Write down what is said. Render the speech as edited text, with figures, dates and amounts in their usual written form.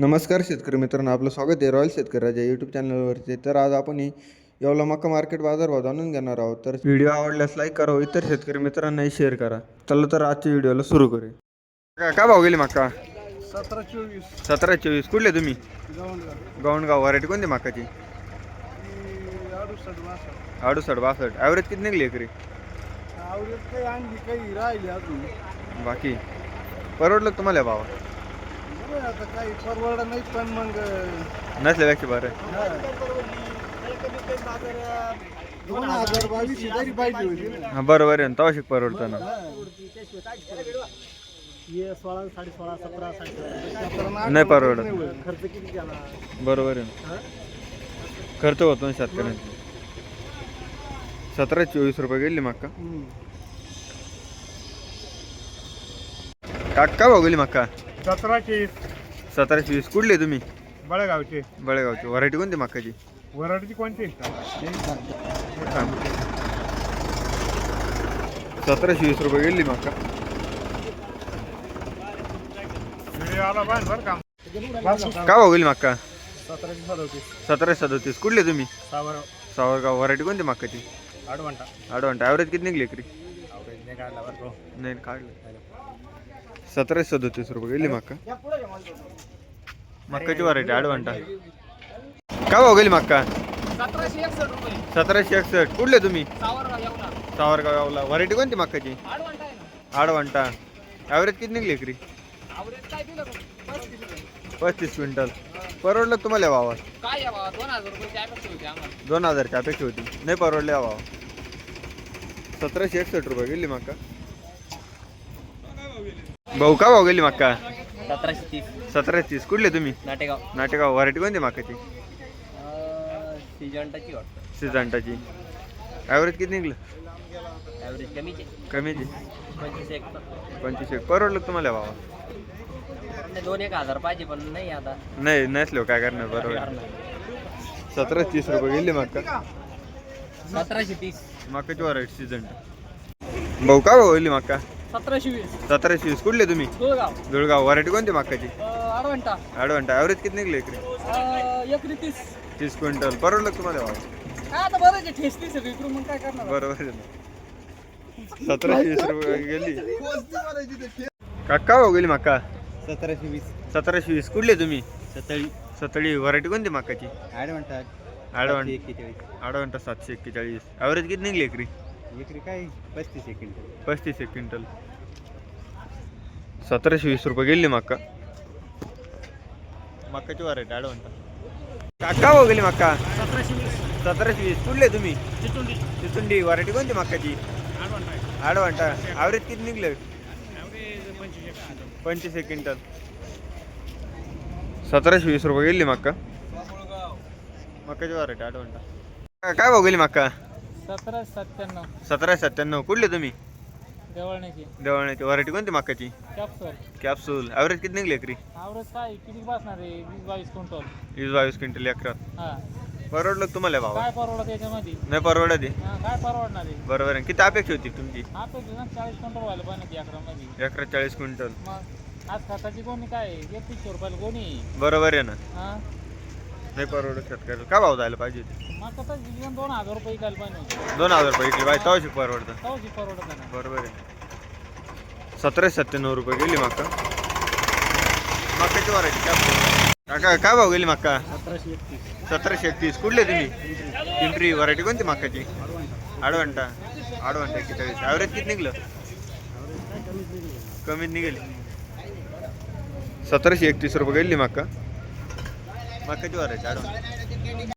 नमस्कार शेतकरी मित्रांनो, आपलं स्वागत आहे रॉयल शेतकरी राजा यूट्यूब चॅनलवरती. तर आज आपण येवला मका मार्केट बाजारभाव जाणून घेणार आहोत. तर व्हिडिओ आवडल्यास लाईक करा, इतर शेतकरी मित्रांनाही शेअर करा. चला तर आजच्या व्हिडिओला सुरू करूया. काय भाव गेली मका? 17-24 17-24. कुठले तुम्ही? गौंडगाव. व्हरायटी कोणती मकाची? 68-62. ॲव्हरेज किती निघली एकरी? आवडत काही आणली काही राहिली अजून. बाकी परवडलं तुम्हाला भाव? बरं आता काही परवडा नाही पण मग नसल्यापेक्षा बरं आहे. 2022 तरी पाहिजे होती ना. हां बरोबर आहे ना, तवा शिक परवडतं ना. हे 16, 16.5, 17, 17 नाही परवडत. खर्च किती झाला? बरोबर आहे ना, खर्च होतो ना शेतकऱ्यांचा. 17-24 रुपये गेली मक्का. काका भाव गेली मक्का? 17-20. कुठले तुम्ही? बळगावचे. बळेगावची. व्हरायटी कोणती मक्काची? वराडची कोणती? 17-20 रुपये गेली मक्का. आला बाहेर बरं का. का भाव गेली मक्का? 17-37. 17-37. कुठले तुम्ही? सावर सावरगाव. व्हरायटी कोणती मक्काची? आडवंटा. ॲव्हरेज किती निघली एकरी? आवरेज नाही काढला बरं का. नाही काढलं. 17-37 रुपये गेली मक्का. मक्काची व्हरायटी ॲडवांटा. का भाव गेली मक्का? 1761 रुपये. 1761. कुठले तुम्ही? सावरगाव येवला. सावरगाव गावला. व्हरायटी कोणती मक्काची? आडवंट आहे ना. आडवांटा. ॲव्हरेज किती निघली एकरी? आवरेज काय दिलं बघ. 35 रुपये. 35 क्विंटल. परवडलं तुम्हाला भावा? काय या बाबा 2000 रुपये अपेक्षा होती आम्हाला. 2000ची अपेक्षा होती, नाही परवडले भावा. 1761 रुपये गेली मक्का. भाऊ का भाव गेली मक्का? 1730. 1730. कुठले तुम्ही? नाटेगाव. नाटेगाव. व्हरायटी कोणती मक्काची? सिजंटाची वाटतं. सिजंटाची. ॲव्हरेज किती निघलं? ॲव्हरेज कमीचे. कमीची. 25 25. परवडलं तुम्हाला भावा? 2-1000 पाहिजे पण नाही आता. नाही नसलो काय करणार. बरोबर. 1730 रुपये गेली मक्का. 1730. मक्काची व्हरायटी सिजंटा. भाऊ का भाव गेली मक्का? 1720. 1720. कुठले तुम्ही? दुळगाव. दुळगाव. व्हरायटी कोणती मक्काची? आडवंटा. ॲडवांटा. ॲव्हरेज किती निघले इकडे? 130. 30 क्विंटल. परवडलं तुम्हाला भाव? काय आता बरं आहे ठेसली सगळी इकडून मग काय करणार. बरोबर आहे ना. 1720 रुपये गेली. काका भाऊ गेली मक्का? 1720. 1720. कुठले तुम्ही? सतळी. सतळी. व्हरायटी कोणती मक्काची? आडवंटा. ॲडवांटा. 41. ॲडवांटा 741. ॲव्हरेज किती निघली एकरी? एकरी काय 35 सेकंड. 35 क्विंटल. 1720 रुपये गेली मक्का. मक्काची व्हरायटी ॲडवांटा. काका भाऊ गेली मक्का? 1720. कुठले तुम्ही? चितुंडी. व्हरायटी कोणती मक्काची? ॲडवांटा. ॲव्हरेज किती निघलं? 25 क्विंटल. 1720 रुपये गेली मक्का. मक्काची व्हरायटी ॲडवांटा. काय भाऊ गेली मक्का? 1797. 1797. कुठले तुम्ही? देवळण्याची. देवळण्याची. व्हरायटी कोणती मक्काची? कॅप्सूल. कॅप्सूल. ॲव्हरेज किती निघली एकरी? आवरेज काय किती बसणार आहे 20-22 क्विंटल. 20-22 क्विंटल एकरात. हा परवडलं तुम्हाला भाव? काय परवडत याच्यामध्ये. नाही परवडत आहे. हा, काय परवडणार आहे. बरोबर आहे. किती अपेक्षा होती तुमची? आपलं ना 40 क्विंटल व्हायला पाहिजे अकरामध्ये. एकरात 40 क्विंटल. मग आज खताची कोणी काय 3100 रुपयाला कोणी. बरोबर आहे ना. हा नाही परवडत शेतकऱ्याला. काय भाव जायला पाहिजे होती? मग आता जीवन 2000 रुपये विकायला पाहिजे. 2000 रुपये इकडे बाय तवशी परवडतं. कवची परवडत ना. बरोबर आहे. 1797 रुपये गेली मक्का. मक्काची व्हरायटी काका काय भाव गेली मक्का? 1731. 1731. कुठले तुम्ही? पिंपरी. व्हरायटी कोणती मक्काची? आडवंटा. 41. ॲव्हरेज किती निघलं? कमीच निघेली. 1731 रुपये गेली मक्का. मक्काची व्हरायटी आडवंटा.